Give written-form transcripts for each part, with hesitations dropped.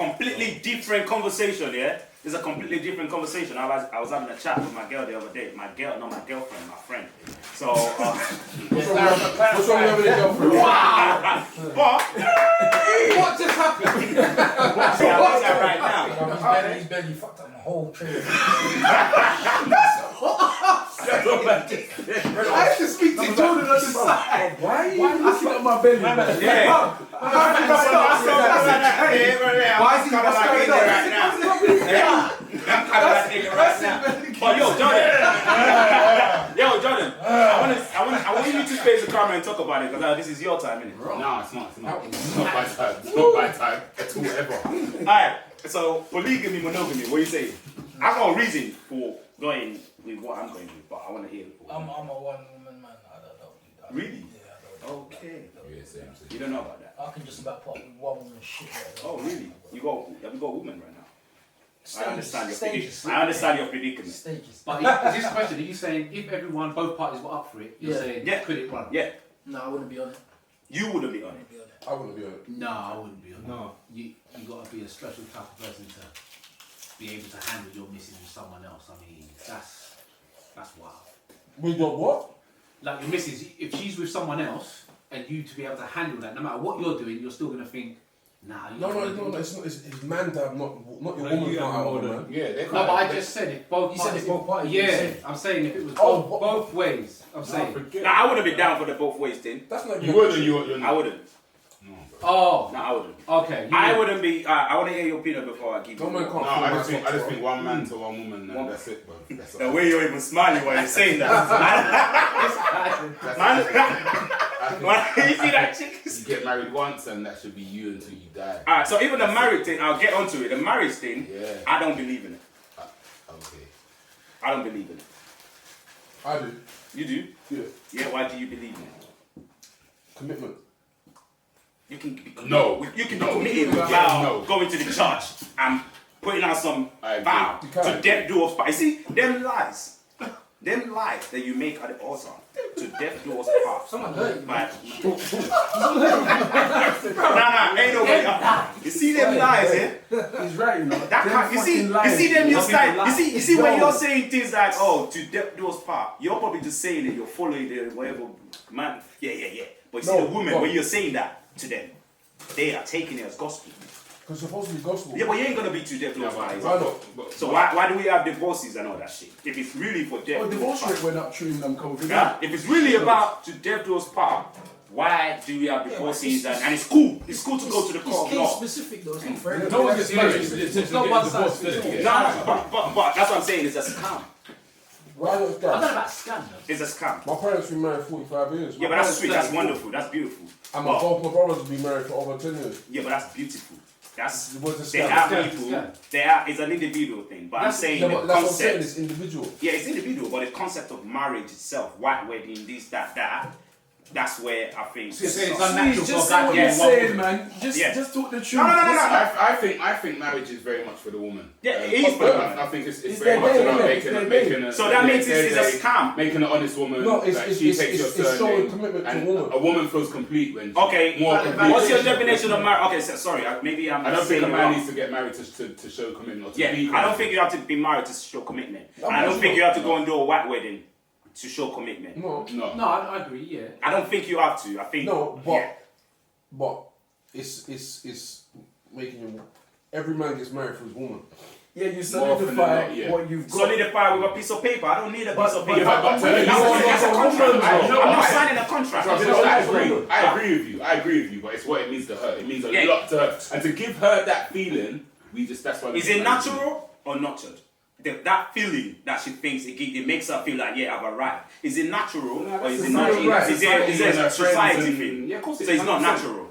completely different conversation, yeah? It's a completely different conversation. I was having a chat with my girl the other day. My girl, not my girlfriend, my friend. So, what's wrong with your girlfriend? But, What just happened? see, I was that right now. He's barely fucked up my whole trailer. I have to speak to Jordan on the side. Why are you looking at my belly? Yeah. Why is he kind of like in there right now? I'm kind of like in there right now. But yo, Jordan. I want you to face the camera and talk about it because this is your time, innit? No, it's not. It's not my time. It's not my time at all ever. Alright, so polygamy, monogamy, what are you saying? I got a reason for going with what I'm going with, but I want to hear it. I'm a one-woman man. I don't know. Really? Yeah, I don't know. Okay. Yeah, same. You don't know about that? I can just about put up with one woman shit. Oh, really? Have you got a woman right now? Stages. I understand your Stages. predicament. I understand your predicament. Stages. But is this question, are you saying if everyone, both parties were up for it, you're saying, Yeah. could it run? Yeah. No, I wouldn't be on it. You wouldn't be on it. I wouldn't be on it. No, I wouldn't be on it. No. You got to be a special type of person to be able to handle your missus with someone else. I mean, that's wild. We got what? Like your missus, if she's with someone else and you to be able to handle that, no matter what you're doing, you're still gonna think, nah. No, it's not. It's man to have not your woman can't have a man. Yeah, they No, but I just said if both You said parties. if both parties, you Yeah, said. I'm saying if it was Oh, both ways. I'm saying. Nah, I wouldn't be down for the both ways thing. That's not. You would or you're I not? wouldn't. Oh, No, I wouldn't. okay. I wouldn't be. I want to hear your opinion before I give you. No man can't. No, I just think one man to one woman and that's it, bro. That's The all. way you're even smiling while you're saying that. Man, you see that chick? You get married once and that should be you until you die. Alright, so even the marriage thing, I'll get onto it. The marriage thing, Yeah. I don't believe in it. Okay. I don't believe in it. I do. You do? Yeah. Yeah, why do you believe in it? Commitment. You can be committed. No. You can be No. committed Yeah, without no. going to the church and putting out some I agree. vow You can't. to death do us part. You see, them lies that you make at the altar to death do us part. Someone hurt you. Nah, ain't nobody. You see them lies, eh? He's right, you know. That can't, you see them. You see when you're saying things like, "Oh, to death do us part," you're probably just saying it. You're following the whatever man. Yeah. But you see No, the women no. when you're saying that to them, they are taking it as gospel. Because it's supposed to be gospel. Yeah, but you ain't gonna be to death do Yeah, us part. is it? Why not? So why do we have divorces and all that shit? If it's really for death, Oh, do divorce us rate part. went up during them COVID. Yeah? If it's really about to death do us part, why do we have divorces and it's cool? It's cool to go to the court of It's case law. specific though. It's not for everyone. No one gets married. It's not one size fits all. No, but that's what I'm saying. It's a scam. Why not I don't know that? about scam though. It's a scam. My parents been married 45 years. Yeah, but that's sweet. That's wonderful. That's beautiful. And But- both my brothers have been married for over 10 years. yeah, but that's beautiful. That's It was a they scam. are Scam, people. scam. They are. It's an individual thing. But I'm saying Yeah, the but that's what I'm saying. concept. It's individual. Yeah, it's individual, but the concept of marriage itself, white wedding, this, that. That's where I think. So you're saying it's No, unnatural Please, for just a say guy what to you're get one saying, woman. man. Just Yeah. just talk the truth. no. I think marriage is very much for the woman. Yeah, it is for the woman. I think it's It's very their much day, about innit? making It's a their day. So that means it's a scam. Making an honest woman. No, it's- like it's- she it's- takes your it's showing surname, commitment to a and woman. a woman feels complete when. Okay, More complete. what's your definition of marriage? Okay, so, sorry, maybe I'm I don't saying think a it man wrong. needs to get married to show commitment or to Yeah, be. I don't think you have to be married to show commitment. No, And I don't no, think you have to no. go and do a white wedding to show commitment. No, No. No, I agree, yeah. I don't think you have to. I think no, yeah. but it's making you. Every man gets married for his woman. Yeah, you More often than solidify not, yeah. what you've got. Solidify with a piece of paper. I don't need a piece of paper. but- That's but- a contract. I'm not I- signing a contract. I agree with you. I agree with you, but it's what it means to her. It means a Yeah. lot to her, and to give her that feeling, that's why. Is it natural or nurtured? That feeling that she thinks it makes her feel like, yeah, I've arrived. Is it natural or is it not? right. Is it a society thing? Yeah, of course. So it's not natural.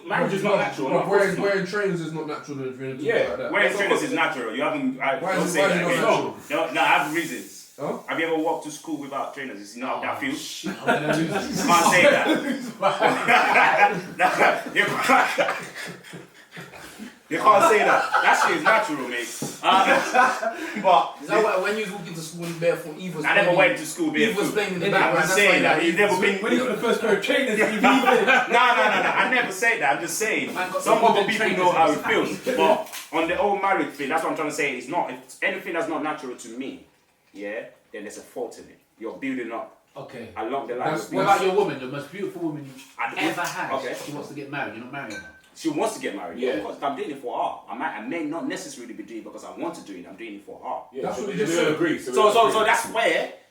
Marriage is not natural. No, of course it's not. wearing trainers is not natural. If you're into Yeah. like that. Wearing trainers is natural. You haven't. Why Don't is say it that not again. natural? No, I have reasons. Huh? Have you ever walked to school without trainers? It's not that feel. Shit, I'm gonna lose this. You can't say that. You can't say that. That shit is natural, mate. But Is that why when you was walking to school in barefoot, Eve was I never playing- went to school Eve was barefoot. playing in the I'm background. just That's why saying that. you- You've never been. When you got the first pair of trainers, you leave it. No. I never say that. I'm just saying. Man got Some some other modern people trainers know how it in feels. But on the whole marriage thing, that's what I'm trying to say. It's not. If anything that's not natural to me, yeah, then there's a fault in it. You're building up Okay. along the line. That's What about your woman, the most beautiful woman you've I- ever had? Okay. She wants to get married. You're not marrying her. She wants to get married. Yeah. Of course, I'm doing it for her. I may not necessarily be doing it because I want to do it. I'm doing it for her. Yeah, That's so what we you just don't said. agree. So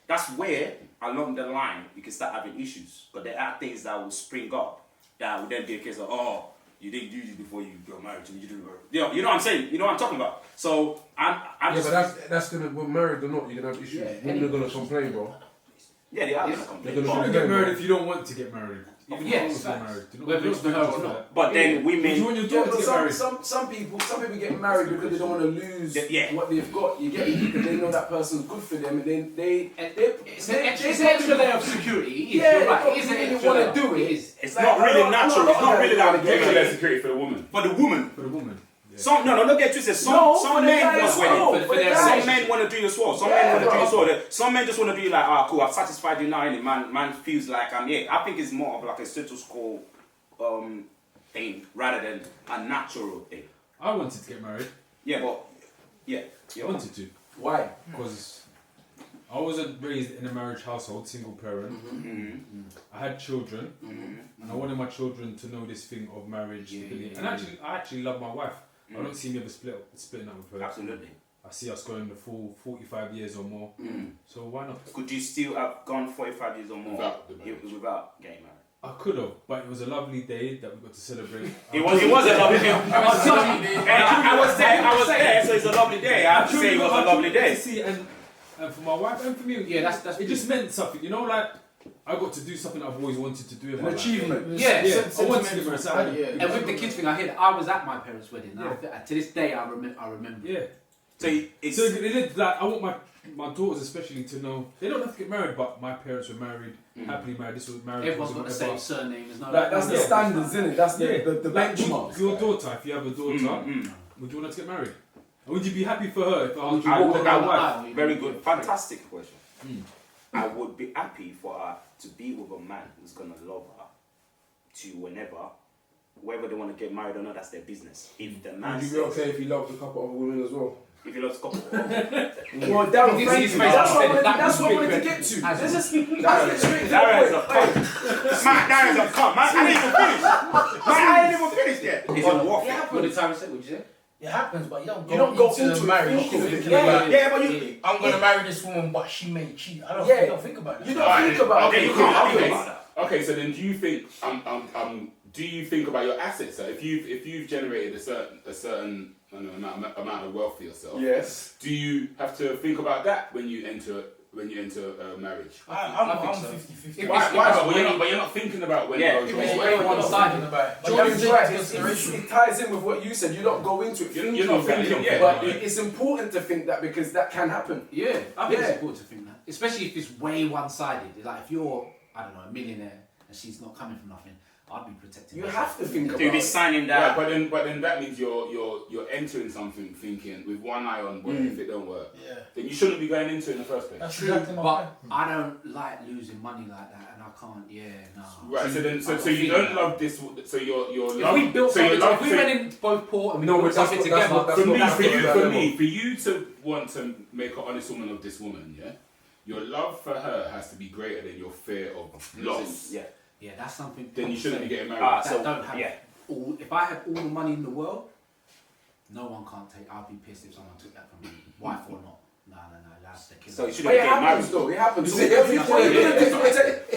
that's where along the line you can start having issues. But there are things that will spring up that will then be a case of, oh, you didn't do this before you got married to me. You know what I'm saying? You know what I'm talking about? So I'm Yeah, just but that's gonna, we're married or not, you're gonna have issues. Yeah, Women are gonna complain, bro. yeah, they are gonna They're complain. gonna You But, shouldn't get married if you don't want to get married. Even if you Yes, want to get married. Do not whether do it's for not her do or that. not. but then Do you women, want your Yeah, daughter but to get married? some people get married because they don't want to lose Yeah. what they've got. You get me? Because they know that person's good for them, and then It's an extra layer of security. It is, Yeah, you're right. they It is an don't extra really layer. wanna do it. is. it's Like, not really I'm not- natural. I'm It's not not really gonna that get Extra big. less security for the woman. For the woman. For the woman. Yeah. Some don't get twisted. Some No, some for the men guy was as winning. well. For For the their guy. Some men want to do as well. Some Yeah, men want to do bro. as well. Some men just want to be like, ah, cool, I've satisfied you now, and man feels like I'm here. I think it's more of like a status quo thing rather than a natural thing. I wanted to get married. Yeah, but yeah, I wanted to. Why? Because I wasn't raised in a marriage household, single parent. Mm-hmm. I had children, and I wanted my children to know this thing of marriage. Yeah, stability. yeah, And yeah. I actually love my wife. I don't see me ever splitting up with her. Absolutely. I see us going the full 45 years or more. So why not? Could you still have gone 45 years or more Without the marriage. without getting married? I could have, but it was a lovely day that we got to celebrate. It was a lovely day. I was there, so it's a lovely day. I have to say it was a lovely day. To see, and for my wife and for me, Yeah, that's it just meant something. You know, like I got to do something I've always wanted to do in An my life. achievement. Yeah, Yeah, I wanted to get married. So I- Yeah. And with the kids thing, I hear that I was at my parents' wedding. And to this day, I remember. Yeah. So it's So it did, like I want my daughters especially to know they don't have to get married, but my parents were married, happily married. This was marriage. Everyone's got the wasn't same whatever. surname. There's no Like, that's the Yeah. standards, isn't it? That's the Like, benchmark. your daughter, if you have a daughter, would you want her to get married? And would you be happy for her if I was I you would, walk I down would. the aisle? Very good. Fantastic question. I would be happy for her to be with a man who's going to love her to whether they want to get married or not, that's their business. If the man Would you be says, okay if you loved a couple of women as well? if he loves couple, Well, Darren, This thank is you. my- That's what I wanted, that that's was what I big wanted to question. get to. As Let's well. just straight to the Darren's a point. cunt. Man, Darren's a cunt. Man, I ain't even finished. Man, I ain't even finished yet. It's a war. What did Tyrone say? What did you say? It happens, but you don't go into into the it marriage thinking thinking of it. about, Yeah, but you. I'm gonna marry this woman, but she may cheat. I Yeah. don't think about that. You don't think about Okay, it. you can't think Okay. about that. Okay, so then do you think do you think about your assets? So if you've generated a certain I don't know, amount of wealth for yourself, Yes. do you have to think about that when you enter marriage? I'm so. 50-50. Why? But you're not thinking about when Yeah. it goes If it's wrong. way one-sided. Thinking about it. But you Jordan's have to right. take into consideration. It ties in with what you said. You don't go into it thinking You're not that. thinking, But yeah. it's important to think that because that can happen. Yeah, I think Yeah. it's important to think that, especially if it's way one-sided. Like if you're, I don't know, a millionaire and she's not coming from nothing, I'd be protecting. You her. have to think To about be it. signing Yeah, that. but then that means you're entering something thinking with one eye on what if it don't work. Yeah. Then you shouldn't be going into it in the first place. That's True, exactly my but point. I don't like losing money like that, and I can't. Yeah, no. Right, so then, I so got you feeling don't that. love this. So you're If love. we built so you something, love. if we so went in both port and we No, built but that's something what- that's together, what- that's for me, what- for you, that for level. me, for you to want to make an honest woman of this woman, yeah, your love for her has to be greater than your fear of loss. Yeah. yeah, that's something. Then you shouldn't be getting married. Ah, That so don't have. yeah. If I had all the money in the world, no one can't take. I'd be pissed if someone took that from me, wife or not. No, that's the killer. So you shouldn't But it get married. happens though. It happens. It's So all what are you different. gonna do to protect?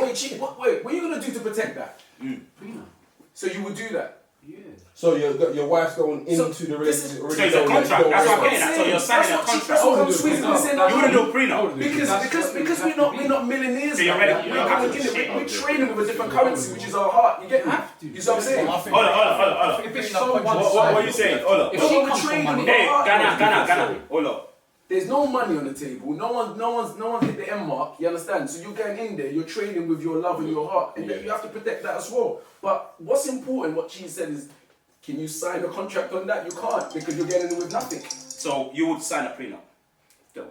Wait, what are you gonna do to protect that? Prenup. So you would do that. Yeah. So your wife's going So into the this is- relationship. So it's a contract. That's what I'm getting at. So you're signing a contract. That's what I'm squeezing this in. You wouldn't do a prenup. Because we're not millionaires. So you're like ready- that. you have to We're trading with a different currency, which is our heart. You get me? Have to. You see what I'm saying? I think- Hold on. If it's Prenup so punches one-sided, What are you saying? Hold on. If But she we're comes from trading money, with Hey, our heart. Ghana. Hold on. There's no money on the table. No one's hit the end mark. You understand? So you're going in there. You're trading with your love and your heart, and Yeah. you have to protect that as well. But what's important, what she said is, Can you sign a contract on that? You can't because you're getting in with nothing. So you would sign a prenup.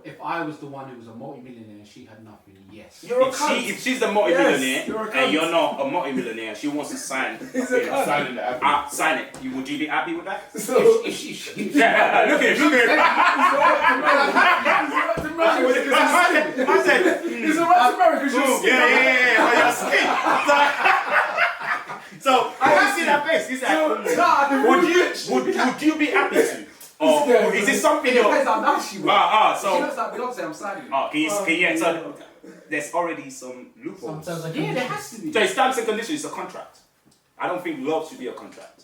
If I was the one who was a multi-millionaire and she had nothing, yes. You're a If cunt. she's the multi-millionaire Yes, you're a and cunt. you're not a multi-millionaire, she wants to sign. He's a cunt. Signing the app. Sign it. Would you be happy with that? So, If she Yeah, look at him. Look at him. I said, he's alright to marry because you're yeah. So I see that face. He's like, would you be happy to? Or is it something It you're? depends how nice she was. If she So looks like Beyonce, I'm signing. so there's already some loopholes. Sometimes I yeah, there has to be. So it's terms and conditions. It's a contract. I don't think love should be a contract.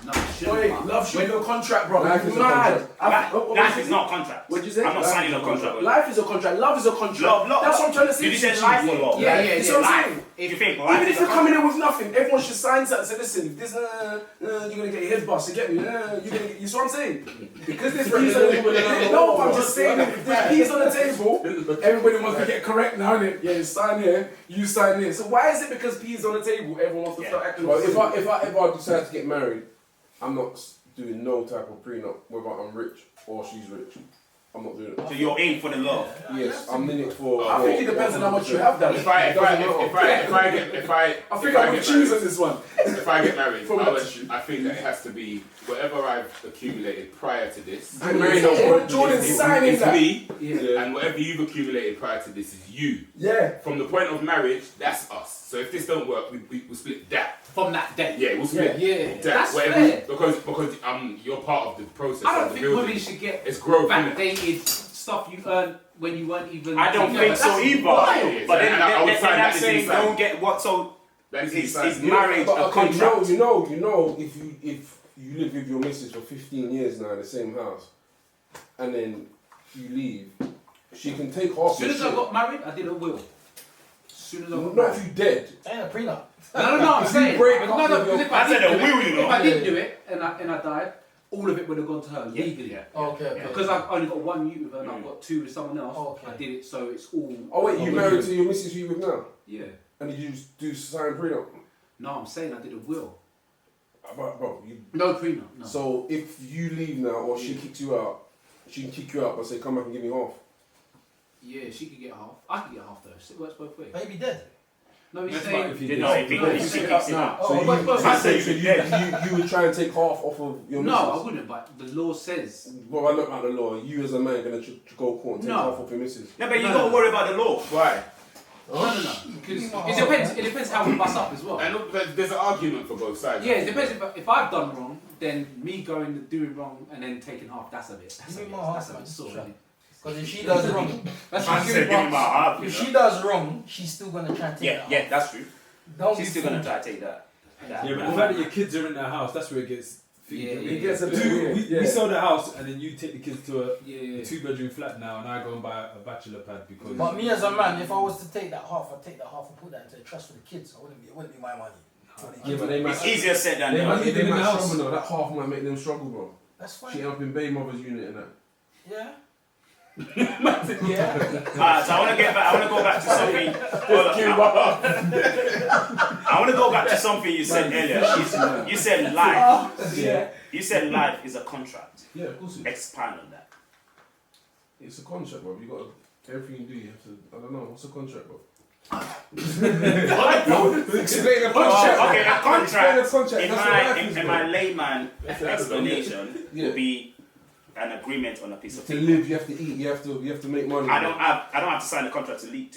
No, it shouldn't, Wait, man. love should be a contract, bro. Life is a Mad. contract. Life is not a contract. What'd you say? I'm not Life signing is a a contract. with you. Life is a contract. Love is a contract. Love. That's what I'm trying to say. Did you say to life or love? Yeah, That's what I'm Life. saying. If you think life Even is if a you're coming in with nothing, everyone should sign something. Say, listen, if this, you're gonna get your head busted. Get me? You're gonna get. You see what I'm saying? Because there's peas on the table. No, I'm just saying. If there's peas on the table, everybody wants to get correct now, innit? Yeah, you sign here, you sign here. So why is it because peas on the table, everyone wants to start acting? But if like I ever decide to get married, I'm not doing no type of prenup, whether I'm rich or she's rich. I'm not doing it. So you're in for the love. Yes, I'm in it for. I think it depends on how much you have, that. If I I think I would choose on this one. If I get married, From I that would- issue. I think that it has to be whatever I've accumulated prior to this. I'm married no more. Jordan's is signing that. me, Yeah. and whatever you've accumulated prior to this is you. Yeah. From the point of marriage, that's us. So if this don't work, we split that. From that day. Yeah, we'll split Yeah, that. that's Whatever, fair. because you're part of the process. I don't of the think building. women should get It's growth, innit? backdated stuff you earned when you weren't even. I don't together. think so That's either. wild. Yeah, But then and I would sign that that saying if you sign. don't get what. So That is is inside. marriage But a okay, contract? you know, if you live with your missus for 15 years now in the same house, and then you leave, she can take As half soon your as I shit. got married, I did a will. As soon as I got Not married. if you dead. Ain't a prenup. No, I'm If you saying. break but up no, with your- because if I said did a do will, it- you know. If I didn't do it and I died, all of it would have gone to her legally. Okay. Because I've only got one youth with her and I've got two with someone else. Okay. I did it so it's all. Oh wait, you married to your missus who you with now, Yeah. and did you just do sign prenup? No, I'm saying I did a will. Bro, you. No prenup. No. So if you leave now or she kicks you out, she can kick you out but say come back and give me half. Yeah, she could get half. I could get half though. It works both ways. Baby dead. No, he's That's saying. like if you You did. know, if No, he he's kicks saying him out. So Oh, you, but- but- I said so you you would try and take half off of your missus. No, I wouldn't. But the law says. Well, I look at the law. You as a man gonna go court and take No. half off your missus. No, but you No. got to worry about the law. Why? No. Because it depends. It depends how we bust up as well. And look, there's an argument for both sides. Yeah, it depends if I've done wrong, then me going and doing wrong and then taking half. That's a bit. That's a Give me bit. my That's a half, bit sore. man. Because if she does wrong, That's I what said give him my half. if she does wrong, she's still gonna try and take Yeah, that yeah, off. that's true. Don't She's be still gonna fooled. try to take that. Yeah, but the fact that your kids are in that house, that's where it gets. Yeah, It gets a bit Dude, weird. we sold the house and then you take the kids to a Yeah. 2-bedroom flat now, and I go and buy a bachelor pad because. But me as a man, if I was to take that half, I'd take that half and put that into a trust for the kids. It wouldn't be my money. Yeah, but they might. It's easier said than They done. might, living they in the might house. struggle though. That half might make them struggle, bro. That's She fine. end up in Bay Mother's unit and that. Yeah. Alright, so I want to get back. I want to go back to something. I want to go back to something you said earlier. You said life. Yeah. You said life is a contract. Yeah, of course it is. Expand on that. It's a contract, bro. You got to, everything you do, you have to. I don't know. What's a contract, bro? Explain a contract. Okay, a contract. Explain a contract. In That's what life is, in bro. my layman explanation, Yeah. would be an agreement on a piece of To paper. live, you have to eat. You have to make money. I bro. don't have to sign a contract to eat.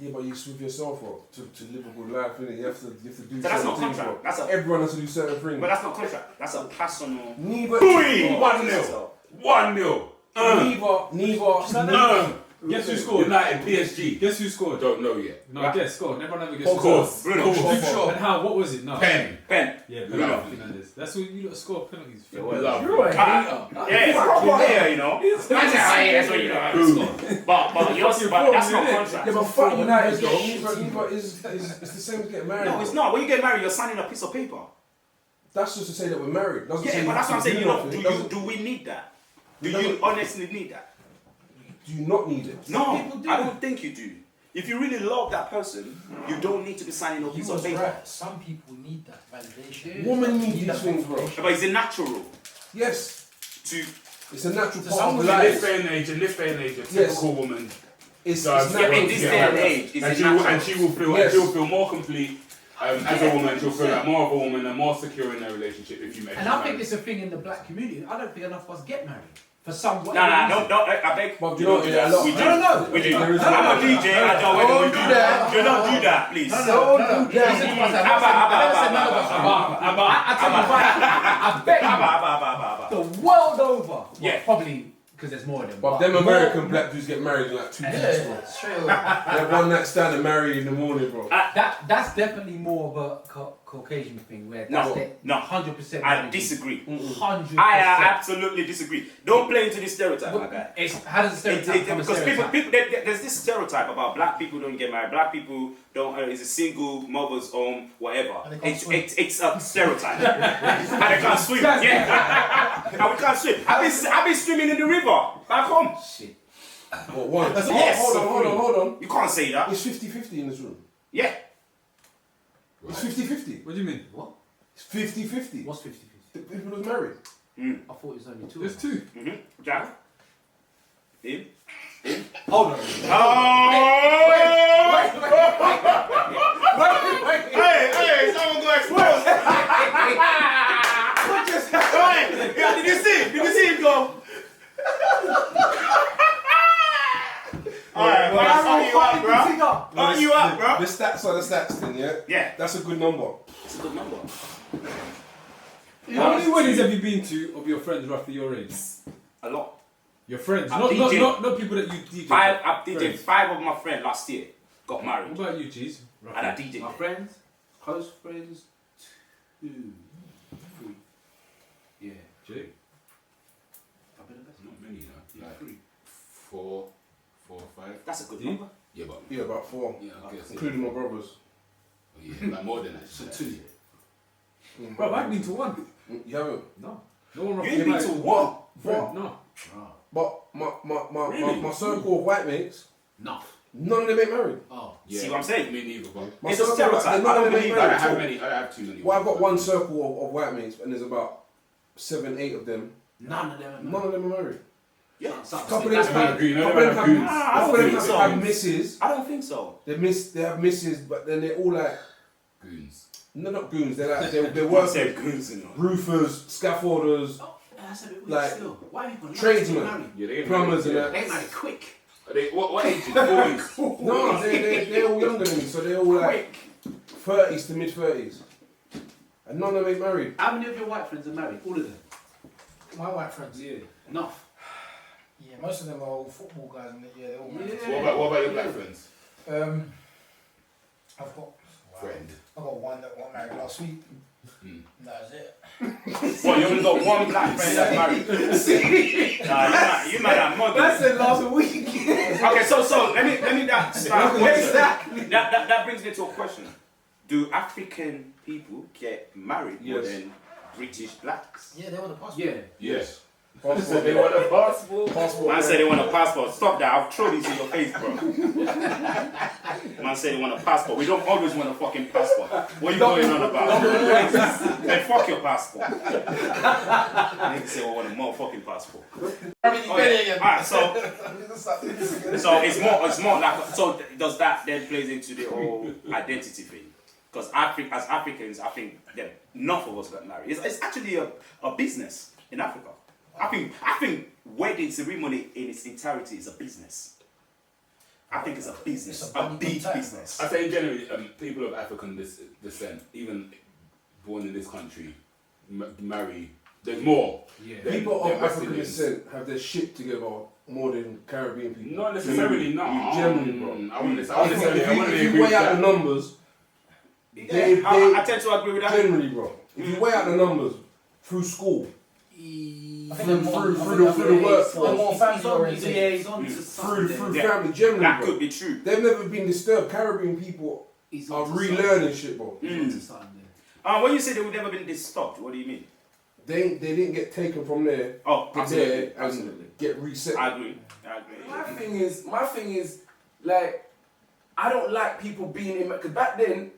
Yeah, but you with yourself, bro. To live a good life, innit? You have to do. So that's certain not things, contract. bro. That's a. Everyone has to do certain things. But that's not contract. That's a personal. Neither. Boom! 1-0. 1-0. Neither. Guess who scored? United PSG. Guess who scored? Don't know yet. No, guess, scored. Everyone ever gets Of course. Bruno. Bruno. And how? What was it? No. Pen. Pen. Yeah, Lovely. Fernandes. That's what you lot score penalties. Yeah, well, Lovely. You're a hater. Yeah, you know. That's what you know. But yours, but that's not contract. Yeah, but fuck United, though. Neither is it's the same as getting married. No, bro. it's not. When you get married, you're signing a piece of paper. That's just to say that we're married. Doesn't say Yeah, you but that's what have I'm to saying. do You know, nothing. do we need that? Do It you doesn't- honestly need that? Do you not need it? No, people do. I don't think you do. If you really love that person, you don't need to be signing a He piece of was paper. right. Some people need that validation. Women need that these things, bro. confirmation. But it's a natural Yes, to. it's a natural To part some of women, In this life. day and age, a Yes. typical woman It's does Yeah, natural. in this Yeah. day and age, it's and a she will, natural. and she will feel Yes. she'll feel more complete as a woman. She'll feel like more of a woman and more secure in their relationship if you make. And I think it's a thing in the black community. I don't think enough of us get married for some way. No, I beg. But you know, yeah, a lot. We do. No. We do. There is- I'm a DJ. I don't want Don't to do that. do not do that, please. No. Listen to us. I never said none of us. I tell you what, I bet you the world over. Yeah. Well, probably because there's more of them. But them American black dudes get married in like 2 weeks, bro. Yeah, straight away. They have one night stand and marry in the morning, bro. That's definitely more of a Caucasian thing where that's No, 100%. I disagree. 100%. I absolutely disagree. Don't play into this stereotype, my guy. How does the stereotype become a Because stereotype? people there's this stereotype about black people don't get married. Black people don't. It's a single mother's home, whatever. And they can't swim. It's a stereotype. And they can't swim. Yeah, and we can't swim. I've been swimming in the river back home. Shit. But once. Yes. Hold on. You can't say that. It's 50-50 in this room. Yeah. It's 50-50. What do you mean? What? It's 50-50. What's 50-50? The people who's married. I thought it was only two. There's two. Jack. In. Hold on. Hey, someone go explode. What just happened? Yeah, did you see him go? Alright, well, that's how you up, bro. How you up, bro? The stats are the stats then, yeah? Yeah. That's a good number. It's a good number. How many weddings have you been to of your friends roughly your age? A lot. Your friends, I've not DJed. people that you DJ. I DJed Friends. 5 of my friends last year got married. What about you, Cheese? And I DJed. My friends, close friends, 2, 3. Yeah. Jay. I've been the best. Not many, though. Like 3. 4, 5. That's a good Yeah. number. Yeah, but Yeah, about 4. yeah, I guess. Including my brothers. Yeah, like more than that. So 2. Bro, I've been to one. You haven't? No. No one You roughly ain't been married. to one? Friend, no. But Really? my circle of white mates, No. none of them ain't married. Oh. Yeah, See what I'm saying? Me neither, bro. My It's a circle, stereotype. they're I not don't gonna believe make I married don't have at all. many. I don't have too many. Well, I've got one circle of white mates, and there's about 7, 8 of them. None of them. None of them are married. Yeah. A couple of them I agree, no, couple of them no, have, no, I couple don't of them think so. have misses. I don't think so. They have misses, but then they're all like, Goons. no, not goons. They're like they're I workers, said goons and all. roofers, scaffolders, Oh, that's a bit weird Like, still. Why people tradesmen. Yeah, they ain't plumbers, and married. They that. married quick. Are they, what age? 40s. No, they're all younger than me, so they're all like 30s to mid 30s, and none of them ain't married. How many of your white friends are married? All of them. My white friends. Yeah. Enough. Yeah, most of them are all football guys, and yeah, they're all married. What about your black friends? I've got Friend. I got one that got married last week. That was it. Well, you only got one black friend that's married. Nah, you might have more than that. it last week. Okay, so let me that brings me to a question. Do African people get married more Yes. than British blacks? Yeah, they were the passport. Yeah. Yes. Passport, They want a passport. passport. Man said they want a passport. Stop that. I'll throw these in your face, bro. Man said they want a passport. We don't always want a fucking passport. What are you going on about? Then fuck your passport. Niggas say we want a motherfucking passport. Alright, so it's more like, so does that then plays into the whole identity thing? Because as Africans, I think that enough of us got married. It's actually a business in Africa. I think wedding ceremony in its entirety is a business. I think it's a business, It's a a money big contact. business. I say generally, people of African descent, even born in this country, marry. There's more. Yeah. than- People than of West African Indians. descent have their shit together more than Caribbean people. Not necessarily, no. Generally, bro. I wouldn't If necessarily you agree with weigh out the that. numbers, I tend to agree with that. generally, bro. If you weigh out the numbers through school, I think they're more through the workforce, they're more family oriented. Yeah, he's on to through something. Yeah. family, generally, That bro. could be true. They've never been disturbed. Caribbean people He's are on to relearning shit, bro. something. He's on to something there. When you say they've never been disturbed, what do you mean? They didn't get taken from there Oh, to absolutely, there and absolutely. get reset. I agree. My thing is, like, I don't like people being in, because back then,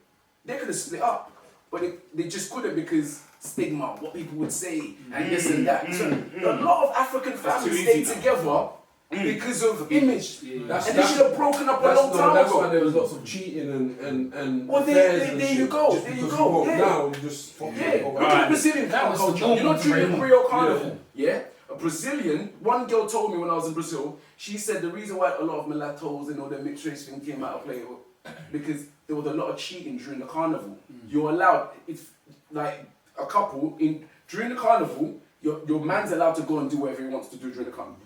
they could have split up, but they just couldn't because stigma, what people would say, and this and that. So a lot of African families stay together because of image. And they should have broken up a long time That's ago. why there was lots of cheating and Well, affairs and there you shit, go, just there you because go, we yeah. Now we just fuck Yeah, it. look at the Brazilian That was culture. the You know, normal during the thing. Creole Carnival, yeah? A Brazilian, one girl told me when I was in Brazil, she said the reason why a lot of mulattoes and all the mixed race thing came out of play because there was a lot of cheating during the carnival. You're allowed, it's like a couple, during the carnival, your man's allowed to go and do whatever he wants to do during the carnival.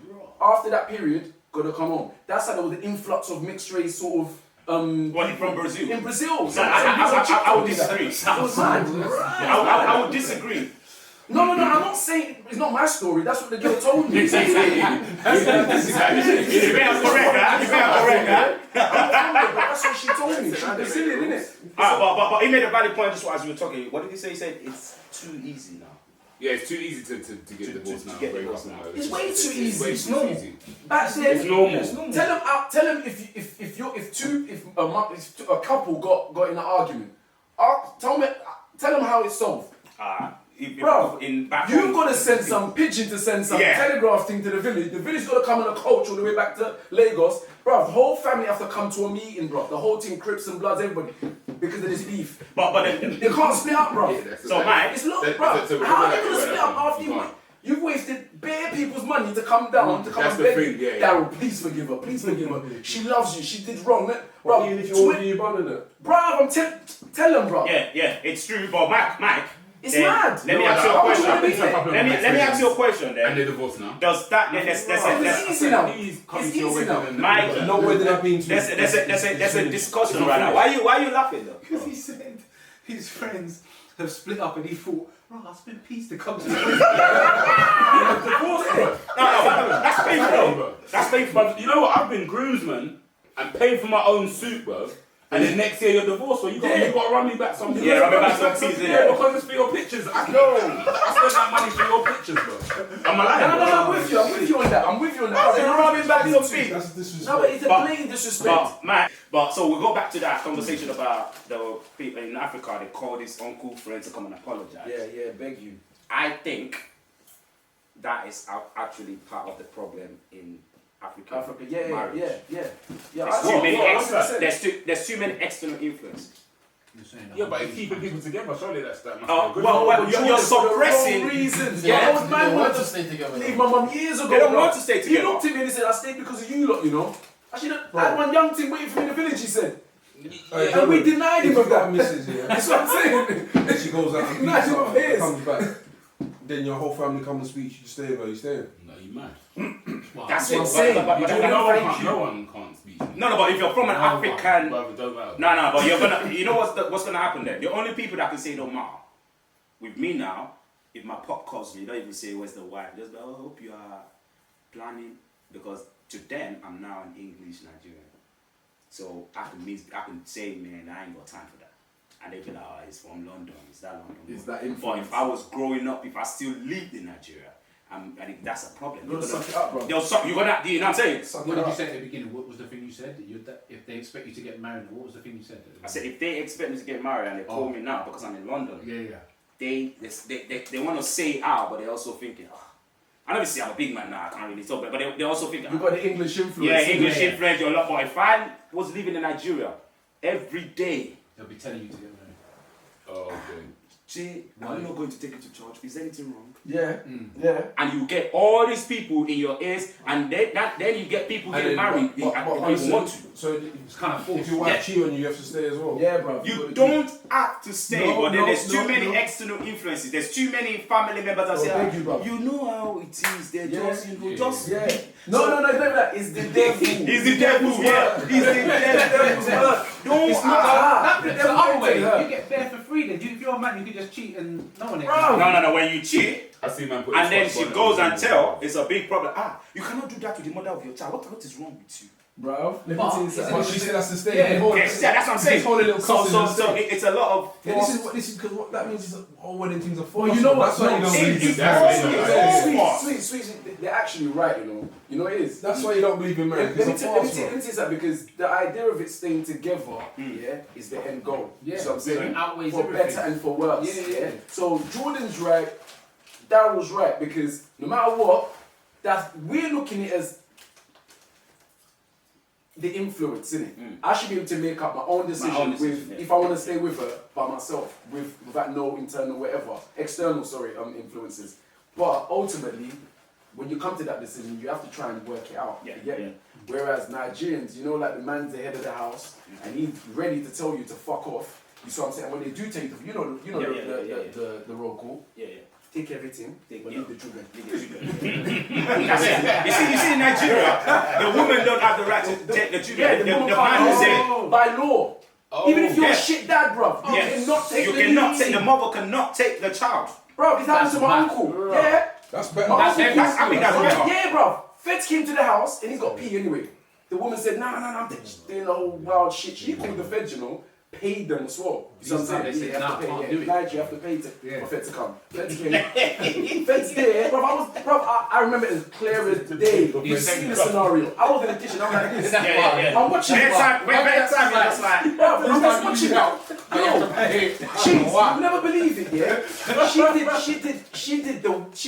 After that period, gotta come home. That's how there was the influx of mixed race sort of What, from Brazil? in Brazil. So I would disagree. It was mad. I would disagree. No, I'm not saying it's not my story. That's what the girl told me. You better correct that. You better correct that. That's what she told me. She's Brazilian, innit? But he made a valid point just as we were talking. What did he say? He said it's too easy now. Yeah, it's too easy to get divorced now. get break divorced up now. It's way too easy. way It's too normal. easy. Back then, It's normal. Tell him if a couple got in an argument. Tell him how it's solved. Bro, you've got to send some pigeon to send some telegraph thing to the village. The village got to come on a coach all the way back to Lagos. Bro, the whole family have to come to a meeting, bro. The whole team, Crips and Bloods, everybody, because of this beef. But They can't split up, bro. so Mike, It's look, bro. How are they gonna split up after you've wasted bare people's money to come down, to come That's and the beg thing, you. yeah. Daryl, please forgive her. Please forgive her. She loves you. She did wrong, bro. Even if you want to be bonded it. Bro, tell them, bro. yeah, it's true. But Mike, It's then mad. Let me ask you a How much question. would it be? Let me ask you a question And then. they're divorced now. Does that It's easy now. He's coming It's to your easy wedding now. and Mike, No wedding I've been to. there's a discussion right now. Why are you laughing though? Because he said his friends have split up and he thought, right, I'll spend peace to come to the No, that's painful. Bro. That's painful. But you know what? I've been groomsman and paid for my own suit, bro. And then next year you're divorced, so you got to run me back something. Yeah, run me back some season. Yeah, because it's for your pictures. I spent that money for your pictures, bro. I'm a liar. No, I'm with you on that. I'm with you on that. How's it rubbing back your feet? That's disrespect. No, but it's a blatant disrespect. But so we go back to that conversation about the people in Africa. They call this uncle friend to come and apologize. Yeah, beg you. I think that is actually part of the problem in Africa. Yeah. There's too many external influences. Yeah, but it's keeping people together. Surely that's that. You're suppressing reasons. Yeah. Those man They want wanted to to stay together. leave my mum years ago. They don't bro. want to stay He together. looked at me and he said, I stayed because of you lot, you know. I had one young thing waiting for me in the village, he said. And we denied him of that. Missus, yeah. That's what I'm saying. And she goes out and Nice beats of up, his. comes back. Then your whole family come and speak. You stay where you staying. No, you mad. That's what I'm saying. No one can't speak. No, but if you're from an African, Brother, don't matter. no, but you're gonna. You know what's gonna happen then? The only people that can say no matter with me now. If my pop calls me, don't even say where's the wife. Just I hope you are planning, because to them I'm now an English Nigerian. So I can say, man, I ain't got time for that. And they'll be like, oh, it's from London. Is that London? Is that But influence? if I was growing up, if I still lived in Nigeria, I think that's a problem. You're gonna suck it up, bro. You're you know what I'm saying? Suck What it did you up. say at the beginning? What was the thing you said? If they expect you to get married, what was the thing you said? I said, if they expect me to get married and they call me now because I'm in London, Yeah. they want to say it out, but they're also thinking, I never see I'm a big man now, I can't really talk, but they're also thinking, You got the English influence. yeah, English Yeah. influence, you're a lot. But if I was living in Nigeria every day, They'll be telling you to get married. Oh, okay. Jay, I'm not going to take you to church. Is there anything wrong? Yeah. Yeah. And you get all these people in your ears, and then you get people getting married. They don't want to. So It's kind of forced. if your wife cheat on you, you have to stay as well. Yeah, bro. You don't have to stay, No, but then no, there's too no, many no. external influences. There's too many family members that Oh, say, thank you, bro. you know how it is. They're just, just. Yeah. No, it's not that. It's the devil. He's the devil, yeah. He's the devil. Don't It's not that. That's the other way. You get there for free then. If you're a man, you can just cheat and no one No. When you cheat, I see man put and then his she spot goes on and tell, it's a big problem. You cannot do that to the mother of your child. What is wrong with you? Bro, let me But- tell you something. But she said that's to stay. Yeah, Hold on. Yes, yeah, that's what I'm saying. This whole little So cousin and stay. it's a lot of. Yeah, this is because what that means is all wedding things are Well, you know what? That's why you don't It's really it's do all- that. it's all Sweet. Sweets, they're actually right, you know. You know it is. That's why you don't believe in marriage. Let me It's a tell you farce, bro. that because the idea of it staying together, is the end goal. Yeah, So I'm saying it outweighs for everything. better and for worse. Yeah. So Jordan's right, Daryl's right because no matter what, we're looking at it as the influence, innit? I should be able to make up my own decision, if I want to stay with her by myself, without no internal external influences. But ultimately, when you come to that decision, you have to try and work it out. Yeah, You get yeah. me? Whereas Nigerians, you know, like the man's the head of the house, and he's ready to tell you to fuck off. You see what I'm saying? When they do take the, the roll call. Yeah. Take everything, but leave the children. That's it. You see in Nigeria, the woman don't have the right to take the children. Yeah, the woman the can't man use say, it by law. Even if you're yeah. a shit dad, bruv, you cannot take you the cannot lead. take, the mother cannot take the child. Bruv, this happened That's to my mad. uncle. Yeah. That's better. My uncle, I think that's better. yeah, bruv. Feds came to the house and he's got pee anyway. The woman said, no, I'm doing the whole wild shit. She called the feds, you know, paid them as well. You know what I'm They saying? said, You have to can't pay. do Yeah, it. Niger, you have to pay for feds to come. Feds came. Feds there. Bruv, I remember it as clear as day. You see the scenario. I was in the kitchen, I'm like this. I'm watching it. Bedtime, you're just like, Bruv, I'm just watching it. Jeez, you never believe it, yeah? She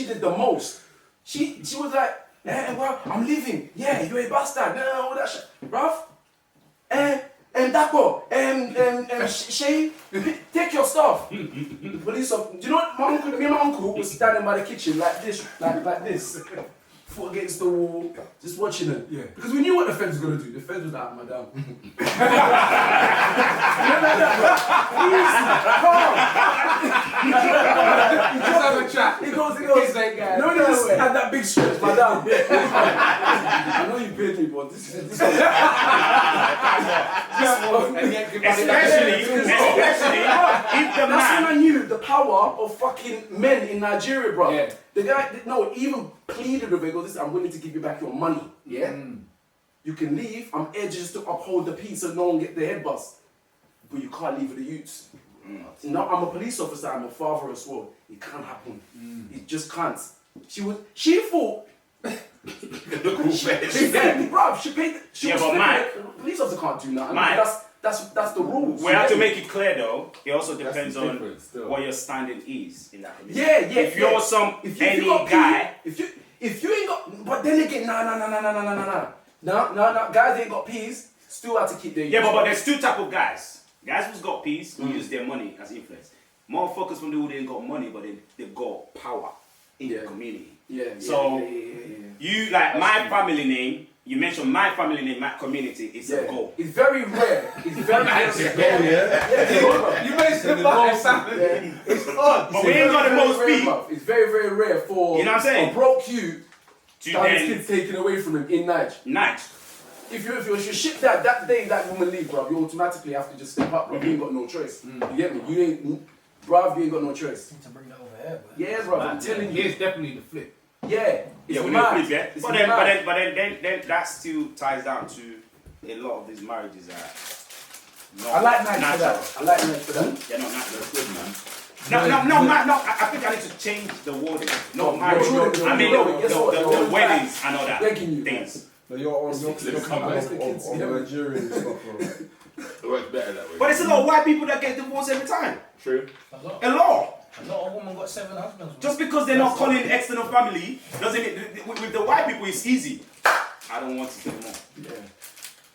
did the most. She was like, well, I'm leaving. Yeah, you're a bastard. No, all that shit. Bruv, Dapo, Shay, take your stuff. The police officer, do you know what? Me and my uncle was standing by the kitchen like this, like this. Foot against the wall, just watching it. Yeah. Because we knew what the feds was gonna do. The feds was like, madam. He goes, no, just had that big stretch, madam. I know you paid me, but this is especially if the that's when man. I knew the power of fucking men in Nigeria, bro. Yeah. The guy, even pleaded with it, goes, listen, I'm willing to give you back your money, yeah? You can leave, I'm here just to uphold the peace so no one get their head bust. But you can't leave with the youths. Now, I'm a police officer, I'm a father as well. It can't happen. It just can't. She thought, she paid, bruv, she paid, Yeah, was but flipping Mike- it. Police officer can't do nothing. Mike- That's the rules. We have to make it clear though, it also depends on difference still. what your standing is in that community. Yeah. If you're If you any got guy, P, if you ain't got, but then again, no, guys ain't got P's, still have to keep their. yeah, but there's two type of guys. Guys who's got peace who use their money as influence. Motherfuckers from the who they ain't got money, but they got power in the community. So you like my family name. You mentioned my family name, my community. It's a goal. It's very rare. It's very rare. You mentioned my family. It's odd. But we ain't got the most beat. It's very, very rare for You know what I'm saying? a broke you To to have his then kids taken away from him in Niger. night. If you shit that day that woman leave, bruv, you automatically have to just step up, bruv. You ain't got no choice. You get me? You ain't got no choice. To bring that over here, but Yeah, bruv, I'm telling you. Here's definitely the flip. Yeah, it's Yeah, we mad. need flip, yeah. It's But mad. then that still ties down to a lot of these marriages are not I like Nike for natural. that. I like Nike for that. They're not natural. That's good, man. No. I think I need to change the wording. Not marriage. I mean the weddings and all that Begging you, things. No, you're on your come back. Nigerian stuff, bro. It works better that way. But it's a lot of white people that get divorced every time. True. a lot. A lot. A lot of women got 7 husbands. Just because they're not calling external family doesn't it, with the white people it's easy. I don't want it anymore.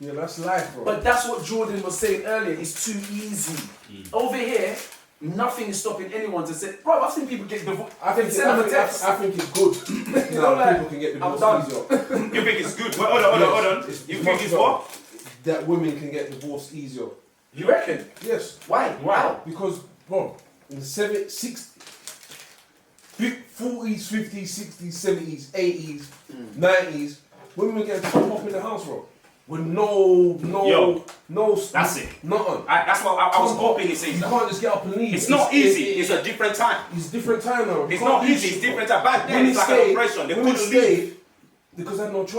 Yeah, that's life, bro. But that's what Jordan was saying earlier. It's too easy. Over here, nothing is stopping anyone to say. Bro, I've seen people get divorced. I think it's good. You know, like, people can get I'm divorced done. easier. You think it's good? Hold on. You think it's what? That women can get divorced easier. You reckon? Yes. Why? Wow. Because, bro, in the 40s, 50s, 60s, 70s, 80s, 90s, women get top off in the house, bro. With no, That's it. Nothing. That's what I was hoping it says. You can't just get up and leave. It's not easy. It's a different time. It's different time now. It's not easy. It's different time. Back then, it's like an oppression. They women couldn't leave. stayed because they had no choice.